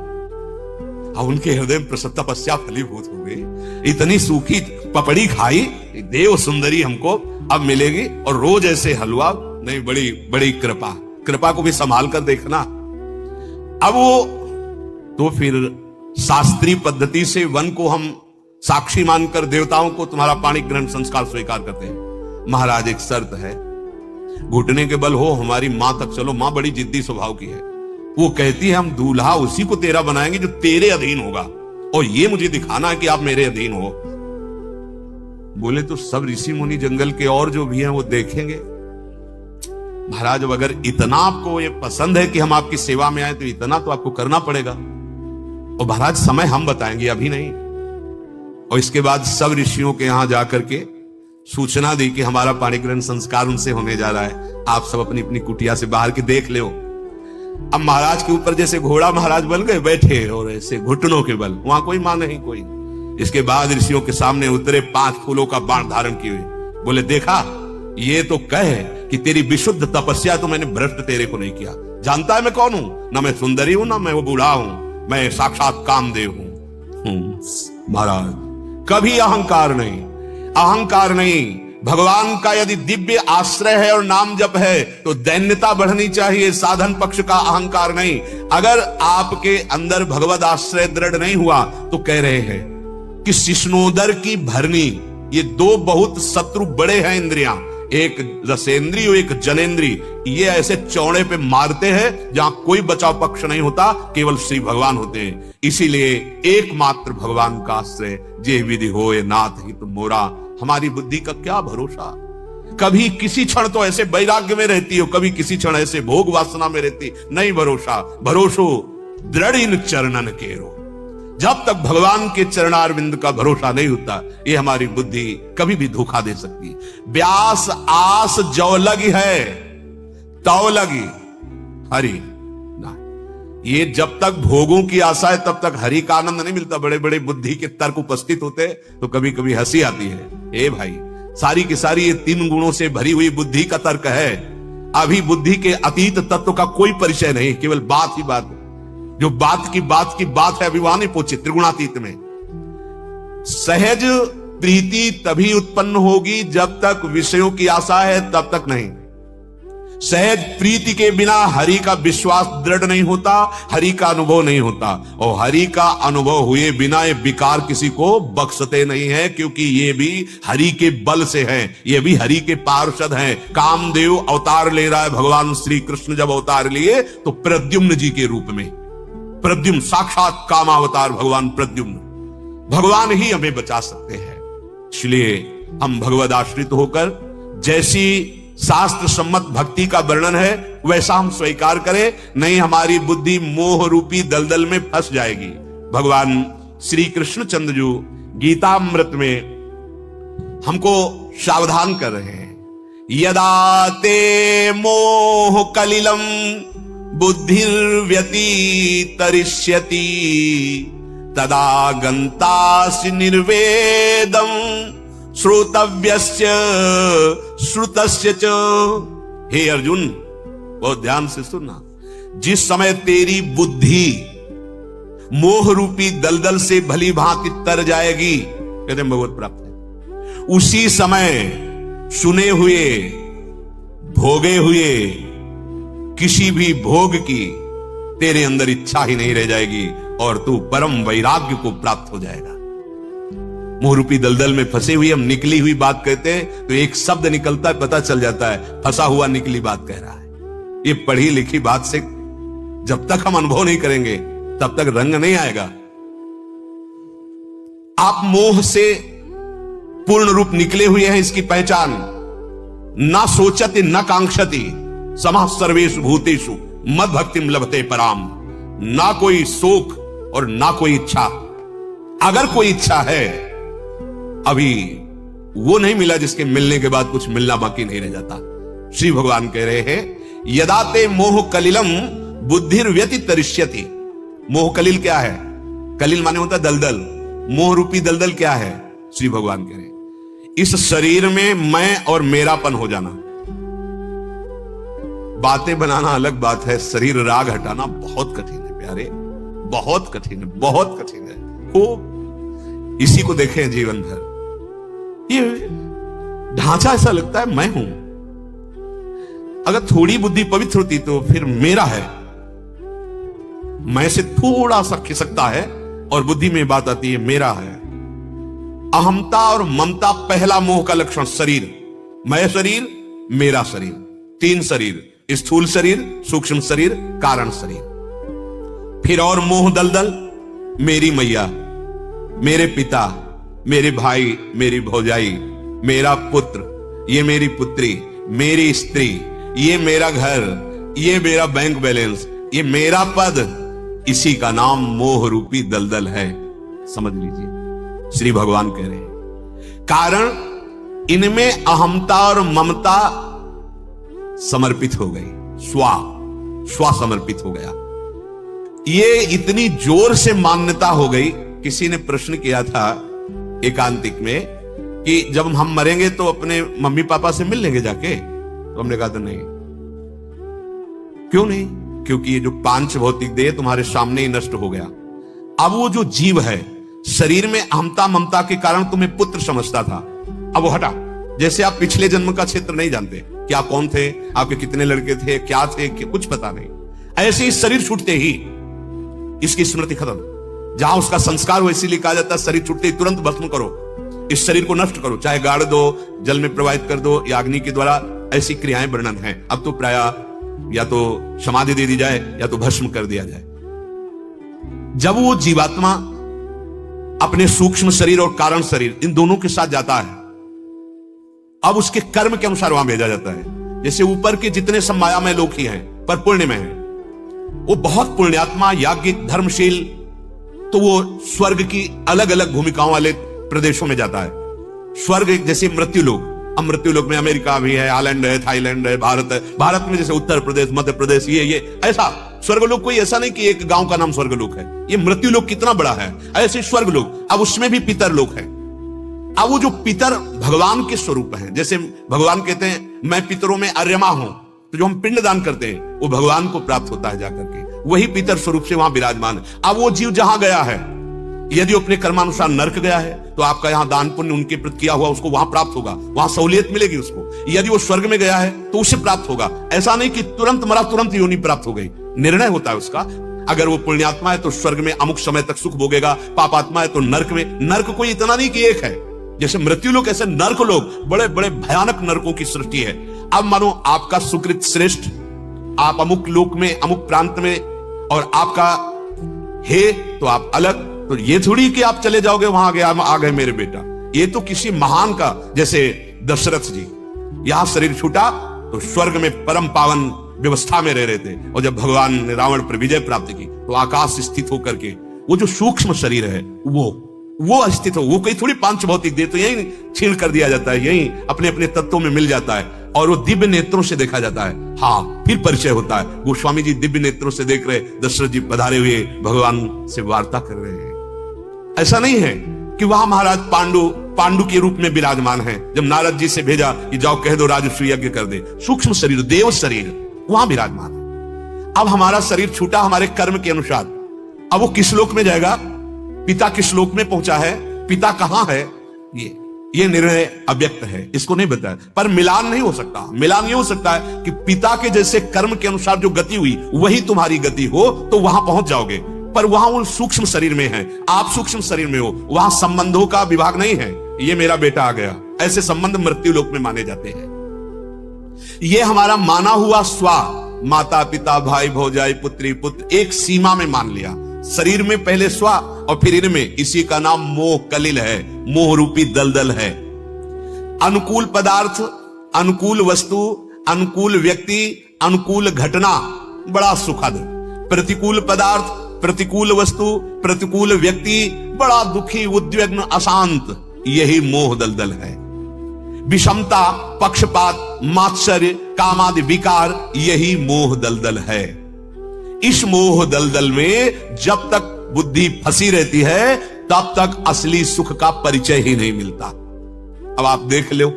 [SPEAKER 1] अब उनके हृदय में प्रसन्नता तपस्या फलीभूत हो गई। इतनी सूखी पपड़ी खाई, देव सुंदरी हमको अब मिलेगी, और रोज ऐसे हलवा नहीं। बड़ी बड़ी कृपा को भी संभाल कर देखना। अब वो तो फिर शास्त्रीय पद्धति से वन को हम साक्षी मानकर देवताओं को तुम्हारा पाणी ग्रहण संस्कार स्वीकार करते हैं। महाराज एक शर्त है, घुटने के बल हो हमारी मां तक चलो। मां बड़ी जिद्दी स्वभाव की है। वो कहती है हम दूल्हा उसी को तेरा बनाएंगे जो तेरे अधीन होगा, और ये मुझे दिखाना है कि आप मेरे अधीन हो। बोले तो सब ऋषि मुनि जंगल के और जो भी हैं वो देखेंगे। महाराज अब अगर इतना आपको ये पसंद है कि हम आपकी सेवा में आए, तो इतना तो आपको करना पड़ेगा। और महाराज समय हम बताएंगे, अभी नहीं। और इसके बाद सब ऋषियों के यहां जाकर के सूचना दी कि हमारा पाणी ग्रहण संस्कार उनसे होने जा रहा है, आप सब अपनी अपनी कुटिया से बाहर के देख लो। अब महाराज के ऊपर जैसे घोड़ा महाराज बन गए, बैठे और ऐसे घुटनों के बल, वहां कोई मां नहीं कोई। इसके बाद ऋषियों के सामने उतरे, 5 फूलों का बाण धारण किए। बोले देखा, ये तो कहे कि तेरी विशुद्ध तपस्या तो मैंने भ्रष्ट तेरे को नहीं किया। जानता है मैं कौन हूं? ना मैं सुंदरी हूं, ना मैं वो बूढ़ा हूं, मैं साक्षात कामदेव हूं। महाराज कभी अहंकार नहीं, अहंकार नहीं। भगवान का यदि दिव्य आश्रय है और नाम जप है तो दैन्यता बढ़नी चाहिए, साधन पक्ष का अहंकार नहीं। अगर आपके अंदर भगवद आश्रय दृढ़ नहीं हुआ तो कह रहे हैं कि शिश्नोदर की भरनी, ये 2 बहुत शत्रु बड़े हैं इंद्रियां, एक रसेंद्री और एक जनेंद्री। ये ऐसे चौड़े पे मारते हैं जहां कोई बचाव पक्ष नहीं होता, केवल श्री भगवान होते हैं। इसीलिए एकमात्र भगवान का आश्रय, जे विधि होए नाथ हित मोरा। हमारी बुद्धि का क्या भरोसा? कभी किसी क्षण तो ऐसे वैराग्य में रहती हो, कभी किसी क्षण ऐसे भोग वासना में रहती। नहीं भरोसा, भरोसो दृढ़ इन चरणन केरो। जब तक भगवान के चरणारविंद का भरोसा नहीं होता, ये हमारी बुद्धि कभी भी धोखा दे सकती। व्यास आस जो लगी है तौ लगी हरि ना। ये जब तक भोगों की आशा है तब तक हरि का आनंद नहीं मिलता। बड़े बड़े बुद्धि के तर्क उपस्थित होते तो कभी कभी हंसी आती है। ए भाई, सारी की सारी ये 3 गुणों से भरी हुई बुद्धि का तर्क है। अभी बुद्धि के अतीत तत्व का कोई परिचय नहीं, केवल बात ही बात। जो बात की बात है, अभी वहां नहीं पहुंचे त्रिगुणातीत में। सहज प्रीति तभी उत्पन्न होगी जब तक विषयों की आशा है, तब तक नहीं। सहज प्रीति के बिना हरि का विश्वास दृढ़ नहीं होता, हरि का अनुभव नहीं होता। और हरि का अनुभव हुए बिना ये विकार किसी को बख्शते नहीं है, क्योंकि ये भी हरि के बल से है, ये भी हरि के पार्षद हैं। कामदेव अवतार ले रहा है, भगवान श्री कृष्ण जब अवतार लिए तो प्रद्युम्न जी के रूप में। प्रद्युम्न साक्षात कामावतार भगवान प्रद्युम्न, भगवान ही हमें बचा सकते हैं। इसलिए हम भगवद आश्रित होकर जैसी शास्त्र सम्मत भक्ति का वर्णन है वैसा हम स्वीकार करें, नहीं हमारी बुद्धि मोह रूपी दलदल में फंस जाएगी। भगवान श्री कृष्ण चंद्र जो गीतामृत में हमको सावधान कर रहे हैं। यदा ते मोह कलिलम बुद्धिर्व्यतितरिष्यति तदा गंतासि निर्वेदम श्रोतव्यस्य श्रुतस्य च। हे अर्जुन, बहुत ध्यान से सुनना, जिस समय तेरी बुद्धि मोह रूपी दलदल से भली भांति तर जाएगी, कहते भगवत प्राप्त है, उसी समय सुने हुए भोगे हुए किसी भी भोग की तेरे अंदर इच्छा ही नहीं रह जाएगी और तू परम वैराग्य को प्राप्त हो जाएगा। मोह रूपी दलदल में फंसे हुए हम निकली हुई बात कहते हैं तो एक शब्द निकलता है, पता चल जाता है फंसा हुआ निकली बात कह रहा है। ये पढ़ी लिखी बात से जब तक हम अनुभव नहीं करेंगे तब तक रंग नहीं आएगा। आप मोह से पूर्ण रूप निकले हुए हैं, इसकी पहचान ना सोचति न कांक्षति समः सर्वेषु भूतेषु मद भक्तिम लभते पराम। ना कोई शोक और ना कोई इच्छा। अगर कोई इच्छा है, अभी वो नहीं मिला जिसके मिलने के बाद कुछ मिलना बाकी नहीं रह जाता। श्री भगवान कह रहे हैं यदा ते मोह कलिलम बुद्धिर व्यतितरिष्यति। मोह कलिल क्या है? कलिल माने होता दलदल। मोह रूपी दलदल क्या है? श्री भगवान कह रहे हैं इस शरीर में मैं और मेरापन हो जाना। बातें बनाना अलग बात है, शरीर राग हटाना बहुत कठिन है प्यारे, बहुत कठिन है, बहुत कठिन है। वो इसी को देखें जीवन भर, ये ढांचा ऐसा लगता है मैं हूं। अगर थोड़ी बुद्धि पवित्र होती तो फिर मेरा है, मैं से थोड़ा सा खिसकता है और बुद्धि में बात आती है मेरा है। अहमता और ममता पहला मोह का लक्षण। शरीर, मैं शरीर, मेरा शरीर, तीन शरीर, स्थूल शरीर, सूक्ष्म शरीर, कारण शरीर। फिर और मोह दलदल, मेरी मैया, मेरे पिता, मेरे भाई, मेरी भौजाई, मेरा पुत्र, ये मेरी पुत्री, मेरी स्त्री, ये मेरा घर, ये मेरा बैंक बैलेंस, ये मेरा पद, इसी का नाम मोह रूपी दलदल है। समझ लीजिए श्री भगवान कह रहे हैं कारण इनमें अहमता और ममता समर्पित हो गई, स्व समर्पित हो गया। ये इतनी जोर से मान्यता हो गई। किसी ने प्रश्न किया था एकांतिक में कि जब हम मरेंगे तो अपने मम्मी पापा से मिल लेंगे जाके, तो हमने कहा था नहीं। क्यों नहीं? क्योंकि ये जो पांच भौतिक देह तुम्हारे सामने ही नष्ट हो गया। अब वो जो जीव है शरीर में अहमता ममता के कारण तुम्हें पुत्र समझता था, अब वो हटा। जैसे आप पिछले जन्म का क्षेत्र नहीं जानते कि आप कौन थे, आपके कितने लड़के थे, क्या थे, कुछ पता नहीं, ऐसे ही शरीर छूटते ही इसकी स्मृति खत्म। जहां उसका संस्कार हो, इसीलिए कहा जाता है शरीर छूटते ही तुरंत भस्म करो, इस शरीर को नष्ट करो, चाहे गाड़ दो, जल में प्रवाहित कर दो या अग्नि के द्वारा, ऐसी क्रियाएं वर्णन है। अब तो प्राय या तो समाधि दे दी जाए या तो भस्म कर दिया जाए। जब वो जीवात्मा अपने सूक्ष्म शरीर और कारण शरीर इन दोनों के साथ जाता है, अब उसके कर्म के अनुसार वहां भेजा जाता है। जैसे ऊपर के जितने सम्मायामय लोग ही हैं पर पुण्य में है, वो बहुत पुण्यात्मा, याज्ञिक, धर्मशील, तो वो स्वर्ग की अलग अलग भूमिकाओं वाले प्रदेशों में जाता है। स्वर्ग जैसे मृत्यु लोग, अब मृत्यु लोग में अमेरिका भी है, हालैंड है, थाईलैंड है, भारत है। भारत में जैसे उत्तर प्रदेश, मध्य प्रदेश, ये ऐसा स्वर्गलोक कोई ऐसा नहीं कि एक गांव का नाम स्वर्गलोक है। ये मृत्यु लोक कितना बड़ा है, ऐसे स्वर्गलोक। अब उसमें भी पितर लोक है। अब वो जो पितर भगवान के स्वरूप है, जैसे भगवान कहते हैं मैं पितरों में अर्यमा हूं, तो जो हम पिंड दान करते हैं वो भगवान को प्राप्त होता है जाकर के, वही पितर स्वरूप से वहां विराजमान है। अब वो जीव जहां गया है, यदि अपने कर्मानुसार नरक गया है तो आपका यहां दान पुण्य उनके प्रति किया हुआ उसको वहां प्राप्त होगा, वहां सहूलियत मिलेगी उसको। यदि वो स्वर्ग में गया है तो उसे प्राप्त होगा। ऐसा नहीं कि तुरंत मरा तुरंत योनि प्राप्त हो गई, निर्णय होता है उसका। अगर वो पुण्यात्मा है तो स्वर्ग में अमुक समय तक सुख भोगेगा, पापात्मा है तो नरक में। नरक कोई इतना नहीं कि एक है, जैसे मृत्यु लोक ऐसे नरक लोग, बड़े बड़े भयानक नरकों की सृष्टि है। अब मानो आपका सुकृत श्रेष्ठ, आप अमुक लोक में, अमुक प्रांत में, और आपका है तो आप अलग। तो ये थोड़ी कि आप चले जाओगे वहां आ गए मेरे बेटा। ये तो किसी महान का, जैसे दशरथ जी, यहां शरीर छूटा तो स्वर्ग में परम पावन व्यवस्था में रह रहे थे, और जब भगवान ने रावण पर विजय प्राप्त की तो आकाश स्थित होकर के वो जो सूक्ष्म शरीर है वो स्थित हो, वो कहीं थोड़ी पांच भौतिक देह तो यही छीन कर दिया जाता है, यही अपने अपने तत्वों में मिल जाता है, और वो दिव्य नेत्रों से देखा जाता है। हाँ, फिर परिचय होता है। गोस्वामी जी दिव्य नेत्रों से देख रहे, दशरथ जी पधारे हुए भगवान से वार्ता कर रहे हैं। ऐसा नहीं है कि वहां महाराज पांडु के रूप में विराजमान है। जब नारद जी से भेजा कि जाओ कह दो राजस्व यज्ञ कर दे, सूक्ष्म शरीर, देव शरीर वहां विराजमान है। अब हमारा शरीर छूटा हमारे कर्म के अनुसार, अब वो किस लोक में जाएगा, पिता किस लोक में पहुंचा है, पिता कहां है, ये निर्णय अव्यक्त है, इसको नहीं बताया। पर मिलान नहीं हो सकता। मिलान ये हो सकता है कि पिता के जैसे कर्म के अनुसार जो गति हुई वही तुम्हारी गति हो तो वहां पहुंच जाओगे। पर वहां वो सूक्ष्म शरीर में है, आप सूक्ष्म शरीर में हो, वहां संबंधों का विभाग नहीं है। ये मेरा बेटा आ गया, ऐसे संबंध मृत्यु लोक में माने जाते हैं। ये हमारा माना हुआ स्वा, माता पिता भाई भौजाई पुत्री पुत्र, एक सीमा में मान लिया। शरीर में पहले स्वा और फिर इनमें, इसी का नाम मोह कलिल है, मोह रूपी दलदल है। अनुकूल पदार्थ, अनुकूल वस्तु, अनुकूल व्यक्ति, अनुकूल घटना बड़ा सुखद, प्रतिकूल पदार्थ, प्रतिकूल वस्तु, प्रतिकूल व्यक्ति बड़ा दुखी, उद्विग्न, अशांत, यही मोह दलदल है। विषमता, पक्षपात, मात्सर्य, कामादि विकार, यही मोह दलदल है। इस मोह दलदल में जब तक बुद्धि फंसी रहती है तब तक असली सुख का परिचय ही नहीं मिलता। अब आप देख लो,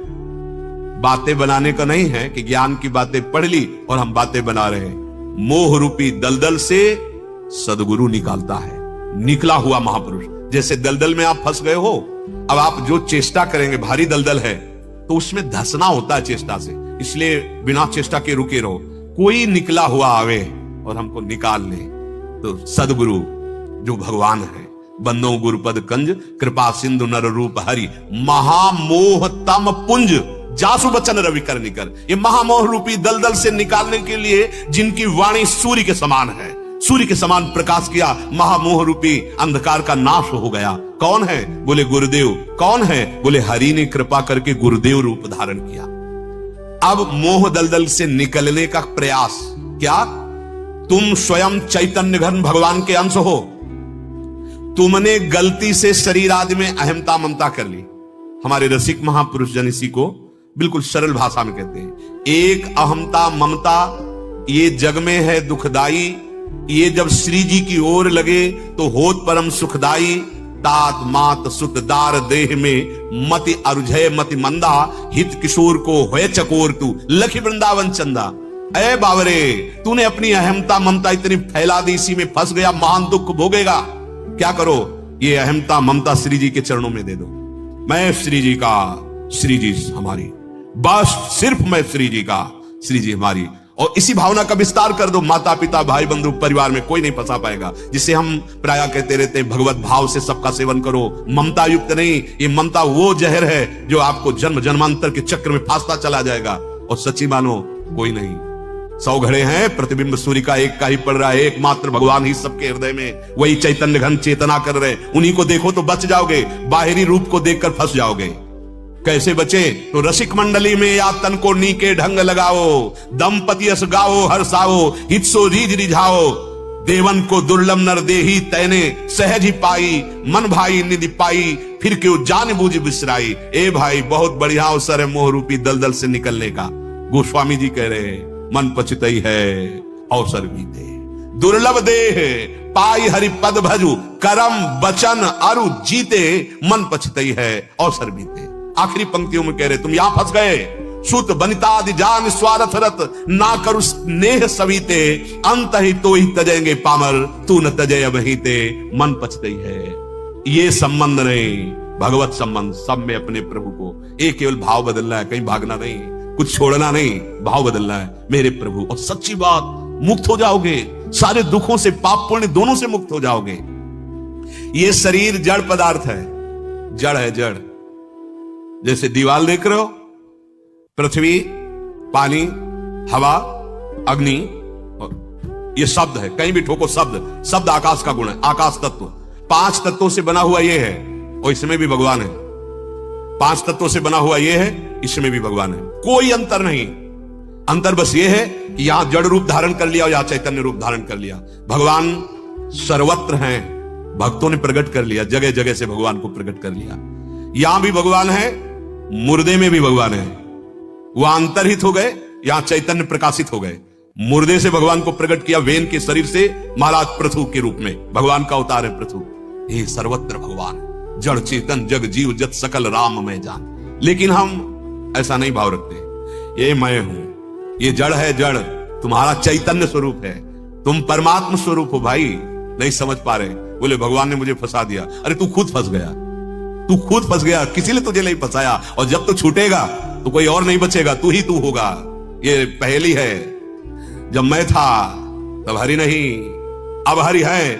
[SPEAKER 1] बातें बनाने का नहीं है कि ज्ञान की बातें पढ़ ली और हम बातें बना रहे हैं। मोह रूपी दलदल से सदगुरु निकालता है, निकला हुआ महापुरुष। जैसे दलदल में आप फंस गए हो, अब आप जो चेष्टा करेंगे, भारी दलदल है तो उसमें धंसना होता है चेष्टा से, इसलिए बिना चेष्टा के रुके रहो। कोई निकला हुआ आवे और हमको निकाल ले तो सदगुरु जो भगवान है, बंदो गुरुपद कंज, कृपा सिंधु नर रूप हरि, महामोह तम पुंज, जासु बचन रवि कर निकर। ये महामोह रूपी दलदल से निकालने के लिए जिनकी वाणी सूर्य के समान है, सूर्य के समान प्रकाश किया, महामोह रूपी अंधकार का नाश हो गया। कौन है? बोले गुरुदेव। कौन है? बोले हरि ने कृपा करके गुरुदेव रूप धारण किया। अब मोह दलदल से निकलने का प्रयास क्या? तुम स्वयं चैतन्य घन भगवान के अंश हो, तुमने गलती से शरीर आदि में अहमता ममता कर ली। हमारे रसिक महापुरुष जन इसी को बिल्कुल सरल भाषा में कहते हैं, एक अहमता ममता ये जग में है दुखदाई, ये जब श्री जी की ओर लगे तो होत परम सुखदाई। तात मात सुत दार देह में मति अरुझय मति मंदा, हित किशोर को होय चकोर तू लखी वृंदावन चंदा। ऐ बावरे, तूने अपनी अहमता ममता इतनी फैला दी, इसी में फंस गया, महान दुख भोगेगा। क्या करो? ये अहमता ममता श्री जी के चरणों में दे दो। मैं श्री जी का, श्री जी हमारी, बस सिर्फ मैं श्री जी का, श्री जी हमारी। और इसी भावना का विस्तार कर दो, माता पिता भाई बंधु परिवार में कोई नहीं फंसा पाएगा। जिसे हम प्राय कहते रहते हैं, भगवत भाव से सबका सेवन करो, ममता युक्त नहीं। ये ममता वो जहर है जो आपको जन्म जन्मांतर के चक्र में फांसता चला जाएगा। और सच्ची मानो, कोई नहीं। 100 घड़े हैं, प्रतिबिंब सूर्य का एक का ही पड़ रहा है, एकमात्र भगवान ही सबके हृदय में, वही चैतन्य घन चेतना कर रहे, उन्हीं को देखो तो बच जाओगे, बाहरी रूप को देखकर फंस जाओगे। कैसे बचे? तो रसिक मंडली में या तन को नीके ढंग लगाओ, दंपति अस गाओ हर्षाओ, हितसो रीझ रिझाओ। देवन को दुर्लभ नर देही तैने, सहज ही पाई मन भाई निधि पाई, फिर क्यों जान बूझ बिसराई। ए भाई, बहुत बढ़िया अवसर है मोह रूपी दलदल से निकलने का। गोस्वामी जी कह रहे हैं, मन पछतई है अवसर बीते, दुर्लभ देह पाई हरि पद भजु, करम बचन अरु जीते, मन पछतई है अवसर बीते। आखिरी पंक्तियों में कह रहे, तुम यहां फंस गए। सुत बनितादि जान स्वार्थ रत, ना करु स्नेह सवीते, अंत ही तो ही तजेंगे पामर, तू न तजय बहीते, मन पछतई है। ये संबंध नहीं, भगवत संबंध, सब में अपने प्रभु को, एक केवल भाव बदलना है, कहीं भागना नहीं, कुछ छोड़ना नहीं, भाव बदलना है, मेरे प्रभु। और सच्ची बात, मुक्त हो जाओगे सारे दुखों से, पाप पुण्य दोनों से मुक्त हो जाओगे। ये शरीर जड़ पदार्थ है, जड़ है, जड़। जैसे दीवार देख रहे हो, पृथ्वी, पानी, हवा, अग्नि, और ये शब्द है, कहीं भी ठोको शब्द, शब्द आकाश का गुण है, आकाश तत्व। 5 तत्वों से बना हुआ ये है, और इसमें भी भगवान है। 5 तत्वों से बना हुआ ये है, इसमें भी भगवान है, कोई अंतर नहीं। अंतर बस ये है कि यहां जड़ रूप धारण कर लिया और यहां चैतन्य रूप धारण कर लिया। भगवान सर्वत्र हैं, भक्तों ने प्रकट कर लिया, जगह जगह से भगवान को प्रकट कर लिया। यहां भी भगवान है, मुर्दे में भी भगवान है। वहां अंतरहित हो गए, यहां चैतन्य प्रकाशित हो गए। मुर्दे से भगवान को प्रकट किया, वेन के शरीर से महाराज पृथु के रूप में, भगवान का अवतार है पृथु। ये सर्वत्र भगवान, जड़ चेतन जग जीव जत सकल राम में जान। लेकिन हम ऐसा नहीं भाव रखते, ये मैं हूं, ये जड़ है, जड़ तुम्हारा चैतन्य स्वरूप है, तुम परमात्मा स्वरूप हो भाई। नहीं समझ पा रहे, बोले भगवान ने मुझे फंसा दिया। अरे तू खुद फंस गया, तू खुद फंस गया, किसी ने तुझे नहीं फंसाया। और जब तू छूटेगा तो कोई और नहीं बचेगा, तू ही तू होगा। ये पहेली है, जब मैं था तब हरि नहीं, अब हरि है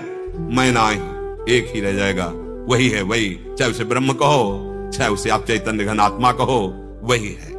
[SPEAKER 1] मैं नहीं, एक ही रह जाएगा, वही है वही। चाहे उसे ब्रह्म कहो, चाहे उसे आप चैतन्य घन आत्मा कहो, वही है।